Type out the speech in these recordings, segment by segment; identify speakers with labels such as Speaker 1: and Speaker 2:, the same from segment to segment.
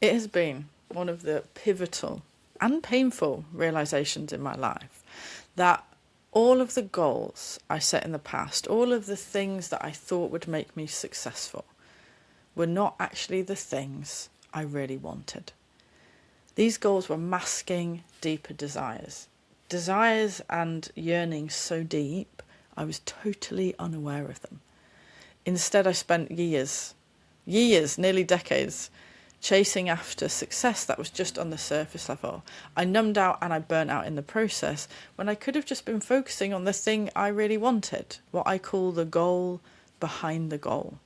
Speaker 1: It has been one of the pivotal and painful realizations in my life that all of the goals I set in the past, all of the things that I thought would make me successful, were not actually the things I really wanted. These goals were masking deeper desires. Desires and yearnings so deep, I was totally unaware of them. Instead, I spent years, nearly decades, chasing after success that was just on the surface level. I numbed out and I burnt out in the process when I could have just been focusing on the thing I really wanted, what I call the goal behind the goal.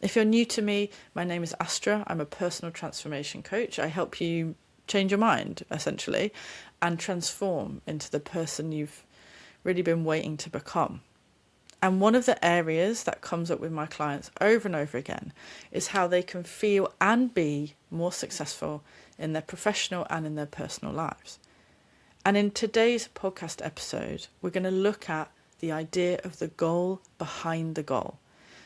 Speaker 1: If you're new to me, my name is Astra. I'm a personal transformation coach. I help you change your mind, essentially, and transform into the person you've really been waiting to become. And one of the areas that comes up with my clients over and over again is how they can feel and be more successful in their professional and in their personal lives. And in today's podcast episode, we're going to look at the idea of the goal behind the goal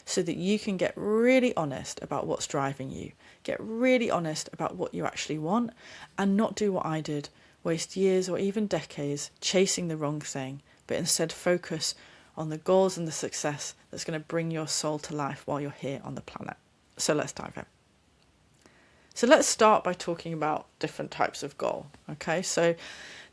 Speaker 1: so that you can get really honest about what's driving you, get really honest about what you actually want, and not do what I did, waste years or even decades chasing the wrong thing, but instead focus on the goals and the success that's going to bring your soul to life while you're here on the planet. So let's dive in. So let's start by talking about different types of goal. Okay, so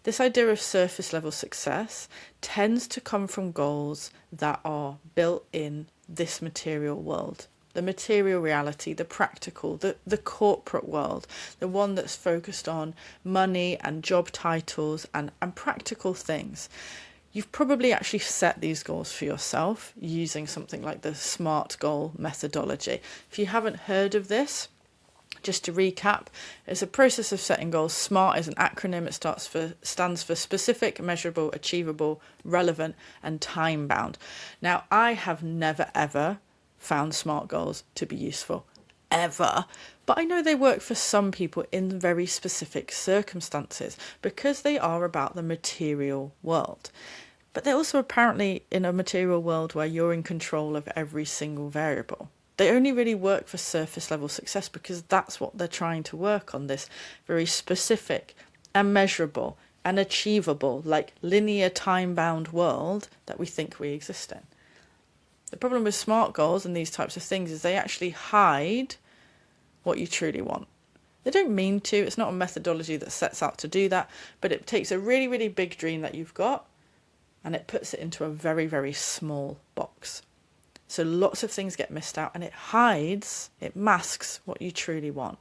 Speaker 1: this idea of surface level success tends to come from goals that are built in this material world. The material reality, the practical, the corporate world, the one that's focused on money and job titles and practical things. You've probably actually set these goals for yourself using something like the SMART goal methodology. If you haven't heard of this, just to recap, it's a process of setting goals. SMART is an acronym. It stands for specific, measurable, achievable, relevant, and time-bound. Now, I have never, ever found SMART goals to be useful, ever. But I know they work for some people in very specific circumstances because they are about the material world. But they're also apparently in a material world where you're in control of every single variable. They only really work for surface level success because that's what they're trying to work on, this very specific and measurable and achievable, like linear time-bound world that we think we exist in. The problem with SMART goals and these types of things is they actually hide what you truly want. They don't mean to. It's not a methodology that sets out to do that, but it takes a really, really big dream that you've got and it puts it into a very, very small box. So lots of things get missed out and it masks what you truly want.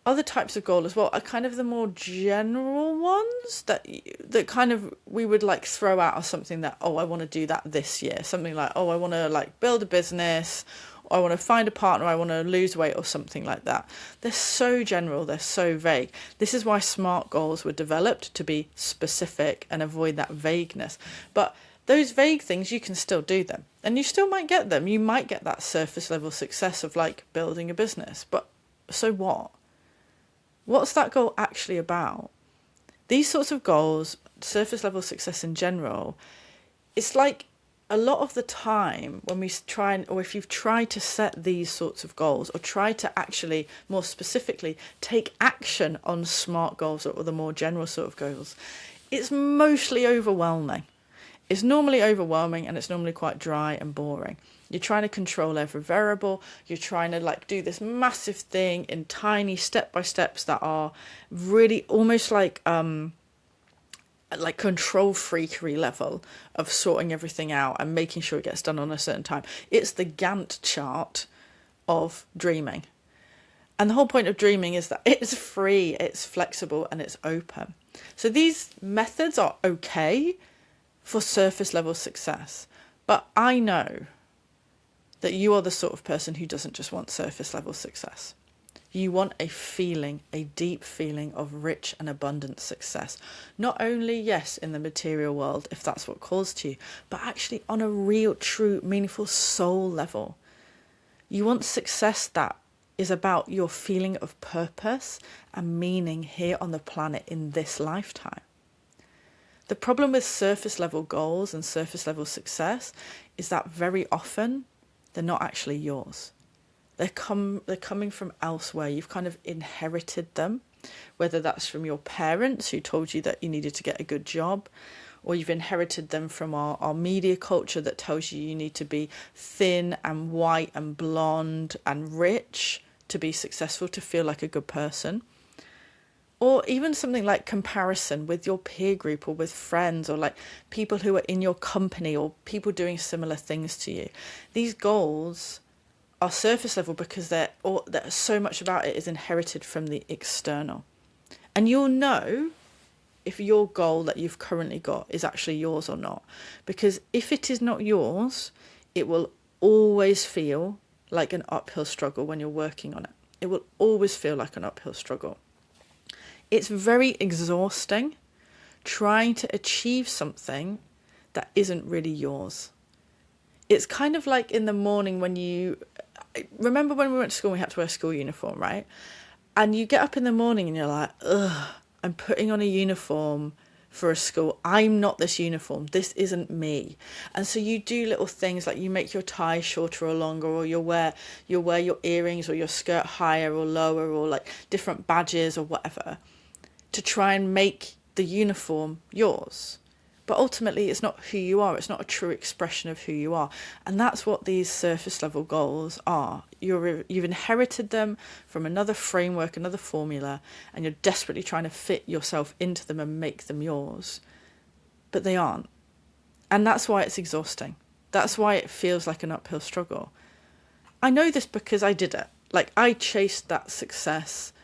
Speaker 1: Other types of goal as well are kind of the more general ones that kind of we would like throw out as something that, oh, I want to do that this year. Something like, oh, I want to like build a business, or I want to find a partner, I want to lose weight or something like that. They're so general, they're so vague. This is why SMART goals were developed to be specific and avoid that vagueness. But those vague things, you can still do them and you still might get them. You might get that surface level success of like building a business, but so what? What's that goal actually about? These sorts of goals, surface level success in general, it's like a lot of the time when we try, or if you've tried to set these sorts of goals or try to actually more specifically take action on SMART goals or the more general sort of goals, it's mostly overwhelming. It's normally overwhelming and it's normally quite dry and boring. You're trying to control every variable. You're trying to like do this massive thing in tiny step-by-steps that are really almost like control freakery level of sorting everything out and making sure it gets done on a certain time. It's the Gantt chart of dreaming. And the whole point of dreaming is that it's free, it's flexible, and it's open. So these methods are okay for surface level success. But I know that you are the sort of person who doesn't just want surface level success. You want a feeling, a deep feeling of rich and abundant success. Not only, yes, in the material world, if that's what calls to you, but actually on a real, true, meaningful soul level. You want success that is about your feeling of purpose and meaning here on the planet in this lifetime. The problem with surface level goals and surface level success is that very often they're not actually yours. They're coming from elsewhere. You've kind of inherited them, whether that's from your parents who told you that you needed to get a good job, or you've inherited them from our media culture that tells you you need to be thin and white and blonde and rich to be successful, to feel like a good person. Or even something like comparison with your peer group or with friends, or like people who are in your company or people doing similar things to you. These goals are surface level because that so much about it is inherited from the external. And you'll know if your goal that you've currently got is actually yours or not. Because if it is not yours, it will always feel like an uphill struggle when you're working on it. It will always feel like an uphill struggle. It's very exhausting trying to achieve something that isn't really yours. It's kind of like in the morning when you... Remember when we went to school, we had to wear a school uniform, right? And you get up in the morning and you're like, ugh, I'm putting on a uniform for a school. I'm not this uniform. This isn't me. And so you do little things like you make your tie shorter or longer, or you'll wear your earrings or your skirt higher or lower, or like different badges or whatever, to try and make the uniform yours. But ultimately, it's not who you are. It's not a true expression of who you are. And that's what these surface level goals are. You've inherited them from another framework, another formula, and you're desperately trying to fit yourself into them and make them yours. But they aren't. And that's why it's exhausting. That's why it feels like an uphill struggle. I know this because I did it. Like, I chased that success,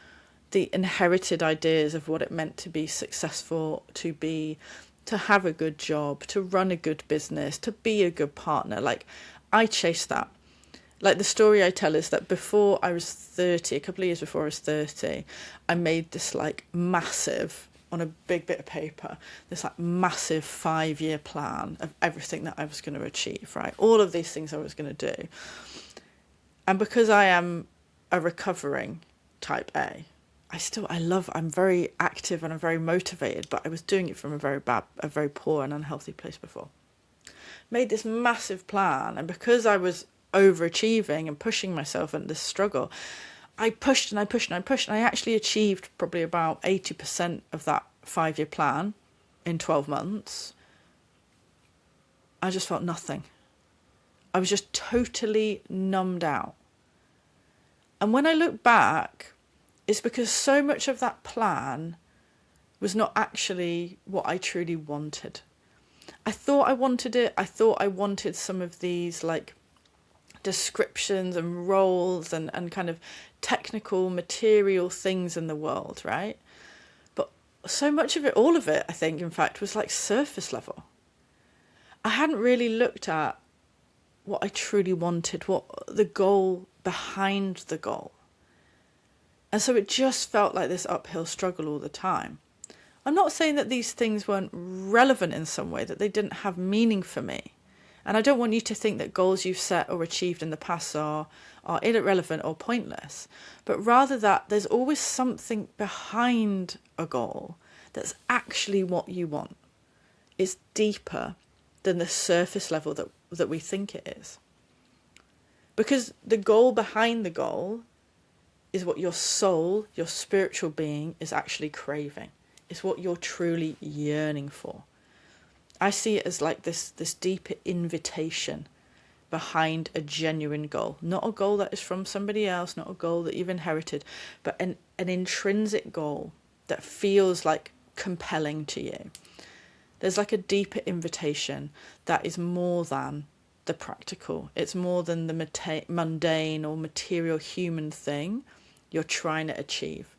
Speaker 1: the inherited ideas of what it meant to be successful, to have a good job, to run a good business, to be a good partner. Like, I chased that. Like, the story I tell is that before I was 30, a couple of years before I was 30, I made this like massive, on a big bit of paper, this like massive 5-year plan of everything that I was going to achieve, right? All of these things I was going to do. And because I am a recovering type A, I'm very active and I'm very motivated, but I was doing it from a very poor and unhealthy place before. Made this massive plan, and because I was overachieving and pushing myself in this struggle, I pushed and I pushed and I pushed, and I actually achieved probably about 80% of that 5-year plan in 12 months. I just felt nothing. I was just totally numbed out. And when I look back, it's because so much of that plan was not actually what I truly wanted. I thought I wanted it. I thought I wanted some of these like descriptions and roles and kind of technical material things in the world, right? But so much of it, all of it, I think, in fact, was like surface level. I hadn't really looked at what I truly wanted, what the goal behind the goal. And so it just felt like this uphill struggle all the time. I'm not saying that these things weren't relevant in some way, that they didn't have meaning for me. And I don't want you to think that goals you've set or achieved in the past are irrelevant or pointless, but rather that there's always something behind a goal that's actually what you want. It's deeper than the surface level that we think it is. Because the goal behind the goal is what your soul, your spiritual being, is actually craving. It's what you're truly yearning for. I see it as like this deeper invitation behind a genuine goal. Not a goal that is from somebody else, not a goal that you've inherited, but an intrinsic goal that feels like compelling to you. There's like a deeper invitation that is more than the practical. It's more than the mundane or material human thing you're trying to achieve.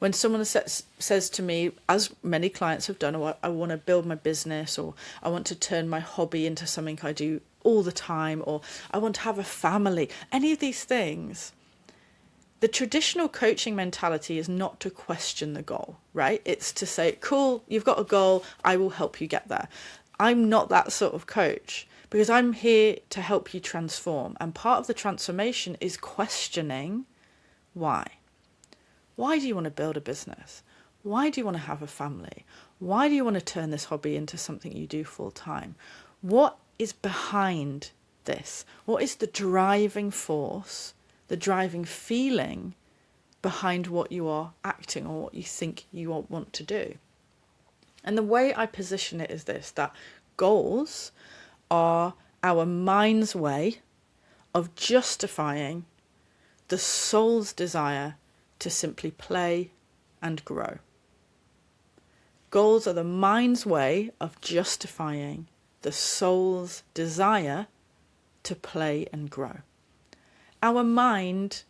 Speaker 1: When someone says to me, as many clients have done, oh, I want to build my business, or I want to turn my hobby into something I do all the time, or I want to have a family, any of these things, the traditional coaching mentality is not to question the goal, right? It's to say, cool, you've got a goal, I will help you get there. I'm not that sort of coach, because I'm here to help you transform. And part of the transformation is questioning why. Why do you want to build a business? Why do you want to have a family? Why do you want to turn this hobby into something you do full time? What is behind this? What is the driving force the driving feeling behind what you are acting or what you think you want to do. And the way I position it is this, that goals are our mind's way of justifying the soul's desire to simply play and grow. Goals are the mind's way of justifying the soul's desire to play and grow. Our mind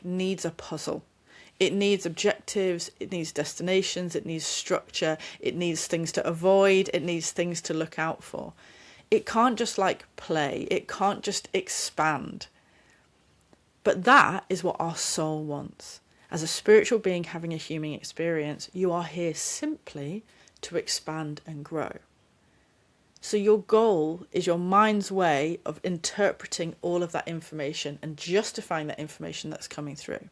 Speaker 1: needs a puzzle. It needs objectives, it needs destinations, it needs structure, it needs things to avoid, it needs things to look out for. It can't just play, it can't just expand. But that is what our soul wants. As a spiritual being having a human experience, you are here simply to expand and grow. So your goal is your mind's way of interpreting all of that information and justifying that information that's coming through.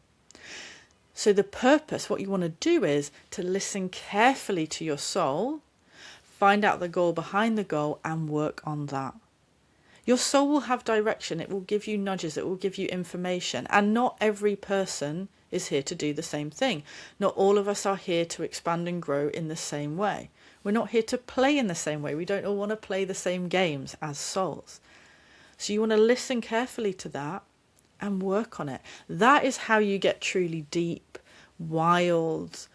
Speaker 1: So the purpose, what you want to do is to listen carefully to your soul, find out the goal behind the goal and work on that. Your soul will have direction, it will give you nudges, it will give you information, and not every person is here to do the same thing. Not all of us are here to expand and grow in the same way. We're not here to play in the same way. We don't all want to play the same games as souls. So you want to listen carefully to that and work on it. That is how you get truly deep, wild,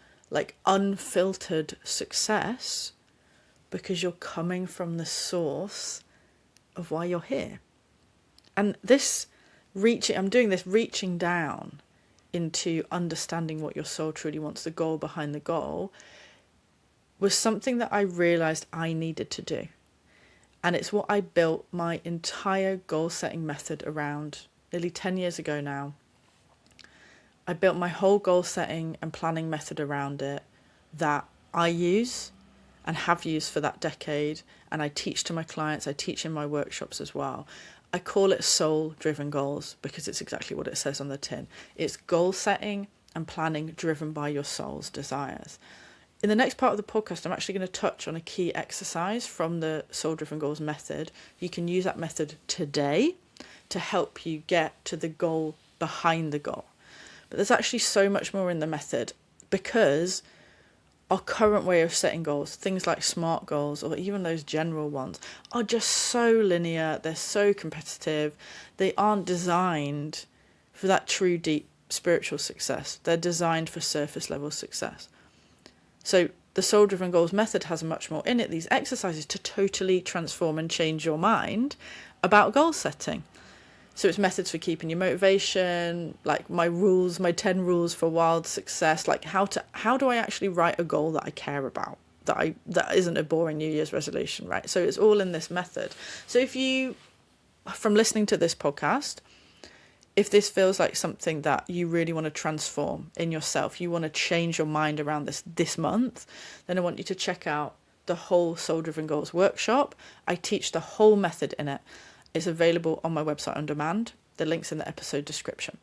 Speaker 1: unfiltered success, because you're coming from the source of why you're here. And I'm doing this reaching down into understanding what your soul truly wants, the goal behind the goal, was something that I realized I needed to do. And it's what I built my entire goal setting method around nearly 10 years ago now. I built my whole goal setting and planning method around it that I use and have used for that decade, and I teach to my clients, I teach in my workshops as well. I call it soul-driven goals because it's exactly what it says on the tin. It's goal setting and planning driven by your soul's desires. In the next part of the podcast, I'm actually going to touch on a key exercise from the soul-driven goals method. You can use that method today to help you get to the goal behind the goal. But there's actually so much more in the method, because our current way of setting goals, things like SMART goals or even those general ones, are just so linear, they're so competitive, they aren't designed for that true deep spiritual success. They're designed for surface level success. So the Soul Driven Goals method has much more in it, these exercises to totally transform and change your mind about goal setting. So it's methods for keeping your motivation, my 10 rules for wild success, how do I actually write a goal that I care about, that isn't a boring New Year's resolution, right? So it's all in this method. So if you, from listening to this podcast, if this feels like something that you really want to transform in yourself, you want to change your mind around this month, then I want you to check out the whole Soul Driven Goals workshop. I teach the whole method in it. It's available on my website on demand. The link's in the episode description.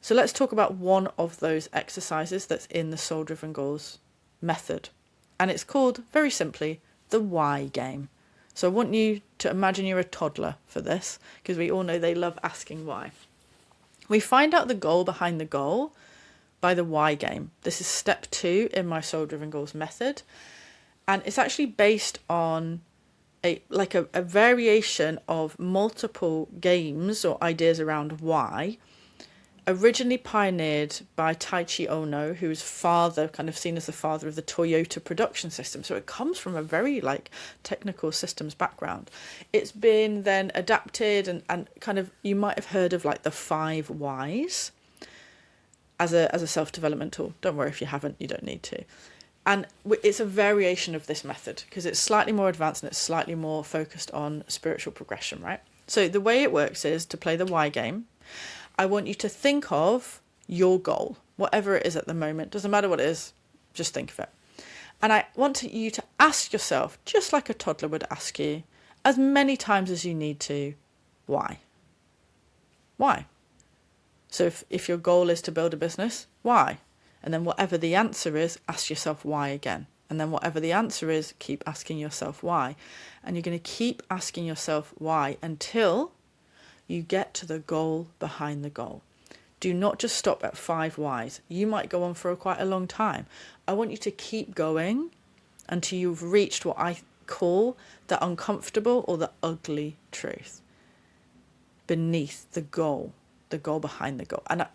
Speaker 1: So let's talk about one of those exercises that's in the Soul Driven Goals method. And it's called, very simply, the why game. So I want you to imagine you're a toddler for this, because we all know they love asking why. We find out the goal behind the goal by the why game. This is step 2 in my Soul Driven Goals method. And it's actually based on a variation of multiple games or ideas around why, originally pioneered by Taichi Ono, who's kind of seen as the father of the Toyota production system. So it comes from a very technical systems background. It's been then adapted and kind of, you might have heard of the 5 whys as a self-development tool. Don't worry if you haven't, you don't need to. And it's a variation of this method because it's slightly more advanced and it's slightly more focused on spiritual progression, right? So the way it works is, to play the why game, I want you to think of your goal, whatever it is at the moment. Doesn't matter what it is, just think of it. And I want you to ask yourself, just like a toddler would ask you, as many times as you need to, why? Why? So if your goal is to build a business, why? And then whatever the answer is, ask yourself why again. And then whatever the answer is, keep asking yourself why. And you're going to keep asking yourself why until You get to the goal behind the goal. Do not just stop at 5 whys. You might go on for quite a long time. I want you to keep going until you've reached what I call the uncomfortable or the ugly truth beneath the goal behind the goal. And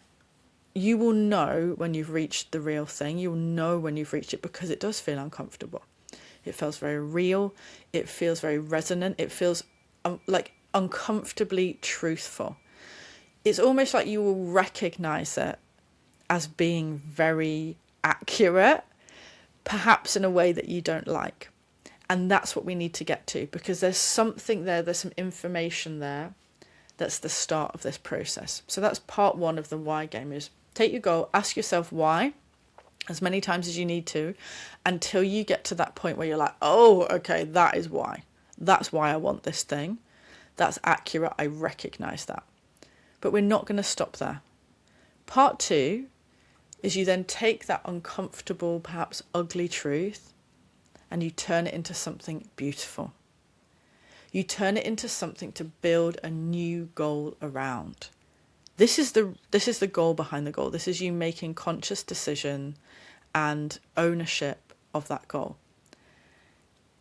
Speaker 1: you will know when you've reached the real thing. You'll know when you've reached it, because it does feel uncomfortable. It feels very real. It feels very resonant. It feels like uncomfortably truthful. It's almost like you will recognize it as being very accurate, perhaps in a way that you don't like. And that's what we need to get to, because there's something there, there's some information there that's the start of this process. So that's part 1 of the why game, is take your goal, ask yourself why as many times as you need to, until you get to that point where you're like, oh, okay, that is why. That's why I want this thing. That's accurate. I recognize that. But we're not going to stop there. Part 2 is you then take that uncomfortable, perhaps ugly truth, and you turn it into something beautiful. You turn it into something to build a new goal around. This is the goal behind the goal. This is you making conscious decision and ownership of that goal.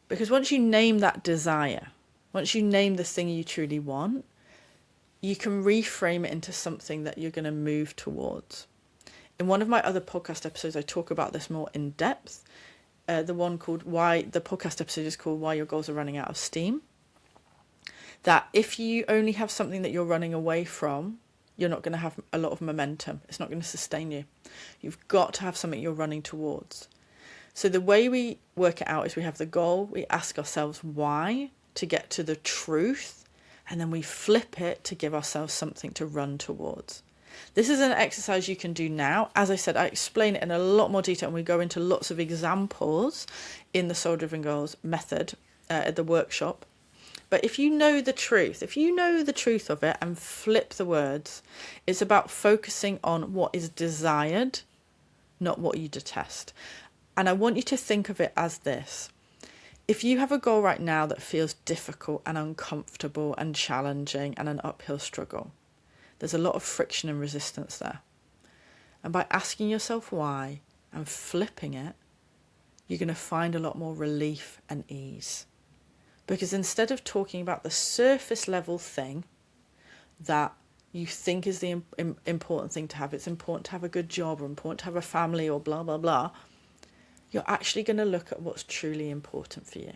Speaker 1: Because once you name that desire, once you name the thing you truly want, you can reframe it into something that you're going to move towards. In one of my other podcast episodes, I talk about this more in depth. The podcast episode is called Why Your Goals Are Running Out of Steam. That if you only have something that you're running away from, you're not going to have a lot of momentum. It's not going to sustain you. You've got to have something you're running towards. So the way we work it out is we have the goal, we ask ourselves why to get to the truth, and then we flip it to give ourselves something to run towards. This is an exercise you can do now. As I said, I explain it in a lot more detail, and we go into lots of examples in the Soul Driven Goals method at the workshop. But if you know the truth of it and flip the words, it's about focusing on what is desired, not what you detest. And I want you to think of it as this. If you have a goal right now that feels difficult and uncomfortable and challenging and an uphill struggle, there's a lot of friction and resistance there. And by asking yourself why and flipping it, you're going to find a lot more relief and ease. Because instead of talking about the surface level thing that you think is the important thing to have, it's important to have a good job or important to have a family or blah, blah, blah, you're actually going to look at what's truly important for you.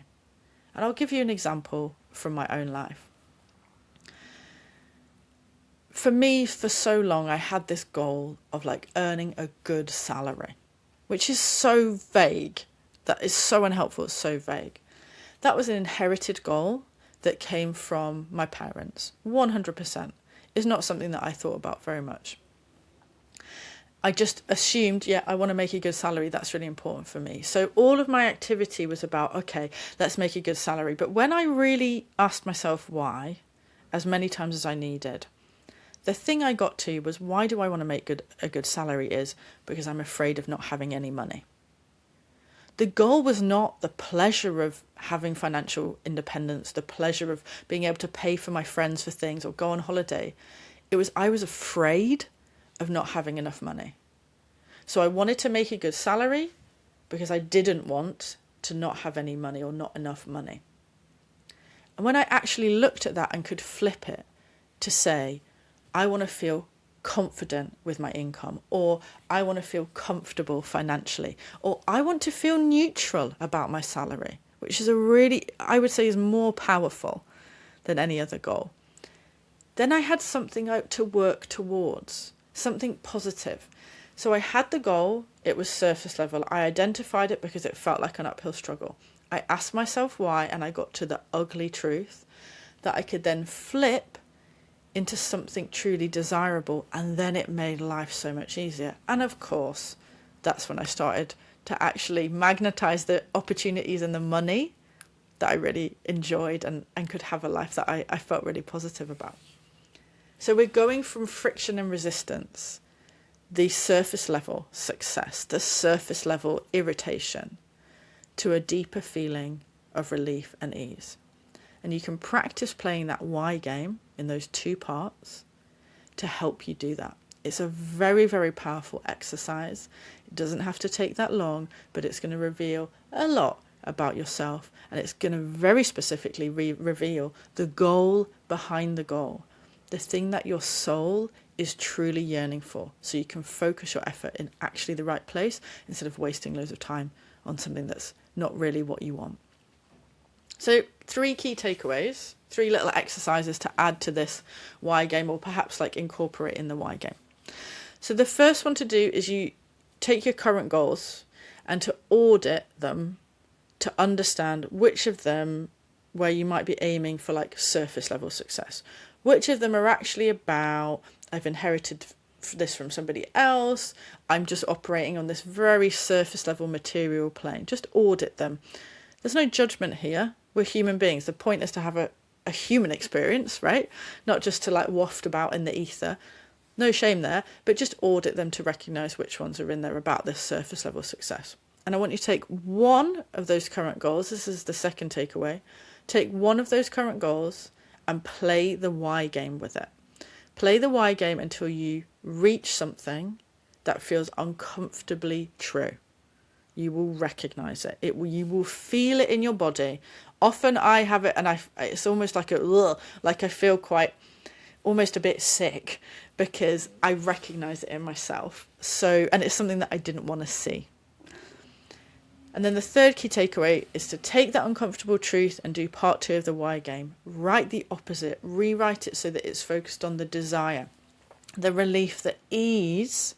Speaker 1: And I'll give you an example from my own life. For me, for so long, I had this goal of like earning a good salary, which is so vague. That is so unhelpful. It's so vague. That was an inherited goal that came from my parents. 100%. It's not something that I thought about very much. I just assumed, I want to make a good salary. That's really important for me. So all of my activity was about, okay, let's make a good salary. But when I really asked myself why, as many times as I needed, the thing I got to was, why do I want to make a good salary is because I'm afraid of not having any money. The goal was not the pleasure of having financial independence, the pleasure of being able to pay for my friends for things or go on holiday. It was, I was afraid of not having enough money. So I wanted to make a good salary because I didn't want to not have any money or not enough money. And when I actually looked at that and could flip it to say, I want to feel confident with my income, or I want to feel comfortable financially, or I want to feel neutral about my salary, which is I would say is more powerful than any other goal. Then I had something out to work towards, something positive. So I had the goal, it was surface level. I identified it because it felt like an uphill struggle. I asked myself why, and I got to the ugly truth that I could then flip into something truly desirable, and then it made life so much easier. And of course, that's when I started to actually magnetize the opportunities and the money that I really enjoyed and could have a life that I felt really positive about. So we're going from friction and resistance, the surface level success, the surface level irritation, to a deeper feeling of relief and ease. And you can practice playing that why game in those two parts to help you do that. It's a very, very powerful exercise. It doesn't have to take that long, but it's going to reveal a lot about yourself, and it's going to very specifically reveal the goal behind the goal, the thing that your soul is truly yearning for, so you can focus your effort in actually the right place instead of wasting loads of time on something that's not really what you want. So 3 key takeaways, 3 little exercises to add to this why game, or perhaps like incorporate in the why game. So the first one to do is you take your current goals and to audit them to understand which of them where you might be aiming for like surface level success, which of them are actually about, I've inherited this from somebody else, I'm just operating on this very surface level material plane. Just audit them. There's no judgment here. We're human beings. The point is to have a human experience, right? Not just to like waft about in the ether. No shame there, but just audit them to recognize which ones are in there about this surface level success. And I want you to take one of those current goals. This is the second takeaway. Take one of those current goals and play the why game with it. Play the why game until you reach something that feels uncomfortably true. You will recognize it. You will feel it in your body. Often I have it, and it's almost like I feel quite almost a bit sick because I recognize it in myself. And it's something that I didn't want to see. And then the third key takeaway is to take that uncomfortable truth and do part 2 of the why game. Write the opposite. Rewrite it so that it's focused on the desire, the relief, the ease,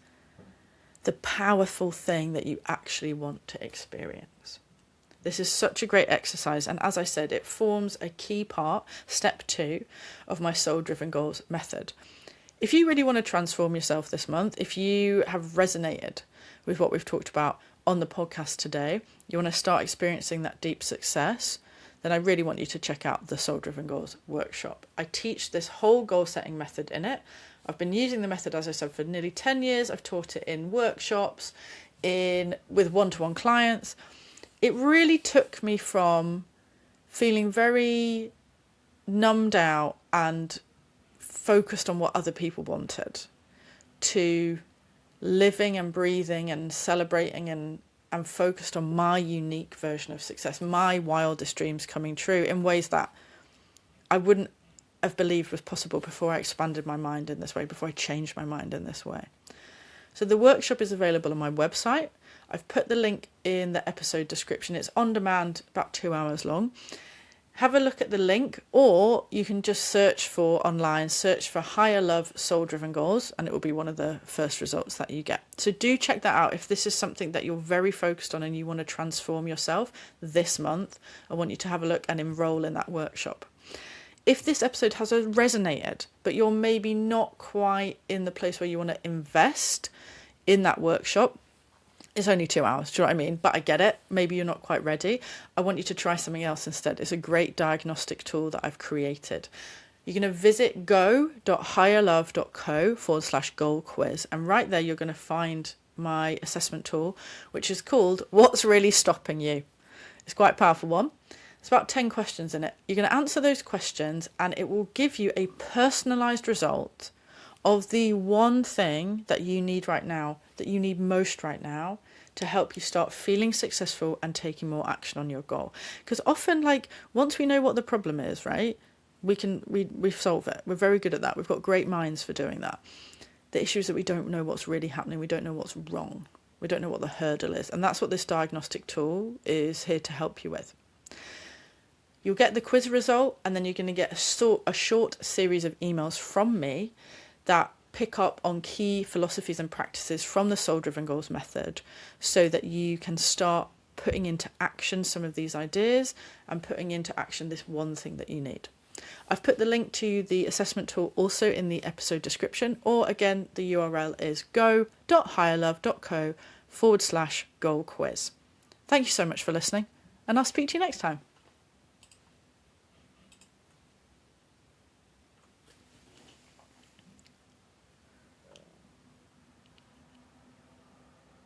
Speaker 1: the powerful thing that you actually want to experience. This is such a great exercise. And as I said, it forms a key part, step 2, of my Soul Driven Goals method. If you really want to transform yourself this month, if you have resonated with what we've talked about on the podcast today, you want to start experiencing that deep success, then I really want you to check out the Soul Driven Goals workshop. I teach this whole goal setting method in it. I've been using the method, as I said, for nearly 10 years. I've taught it in workshops, with one-to-one clients. It really took me from feeling very numbed out and focused on what other people wanted to living and breathing and celebrating and focused on my unique version of success, my wildest dreams coming true in ways that I wouldn't have believed was possible before I expanded my mind in this way, before I changed my mind in this way. So the workshop is available on my website. I've put the link in the episode description. It's on demand, about 2 hours long. Have a look at the link, or you can just search for Higher Love Soul Driven Goals, and it will be one of the first results that you get. So do check that out. If this is something that you're very focused on and you want to transform yourself this month, I want you to have a look and enroll in that workshop. If this episode has resonated, but you're maybe not quite in the place where you want to invest in that workshop, it's only 2 hours, do you know what I mean? But I get it. Maybe you're not quite ready. I want you to try something else instead. It's a great diagnostic tool that I've created. You're going to visit go.higherlove.co/goal quiz. And right there, you're going to find my assessment tool, which is called What's Really Stopping You? It's quite a powerful one. It's about 10 questions in it. You're going to answer those questions and it will give you a personalized result of the one thing that you need right now, that you need most right now, to help you start feeling successful and taking more action on your goal. Because often, once we know what the problem is, right, we solve it. We're very good at that. We've got great minds for doing that. The issue is that we don't know what's really happening. We don't know what's wrong. We don't know what the hurdle is. And that's what this diagnostic tool is here to help you with. You'll get the quiz result, and then you're going to get a short series of emails from me that pick up on key philosophies and practices from the Soul Driven Goals method, so that you can start putting into action some of these ideas and putting into action this one thing that you need. I've put the link to the assessment tool also in the episode description, or again, the URL is go.higherlove.co/goal quiz. Thank you so much for listening, and I'll speak to you next time.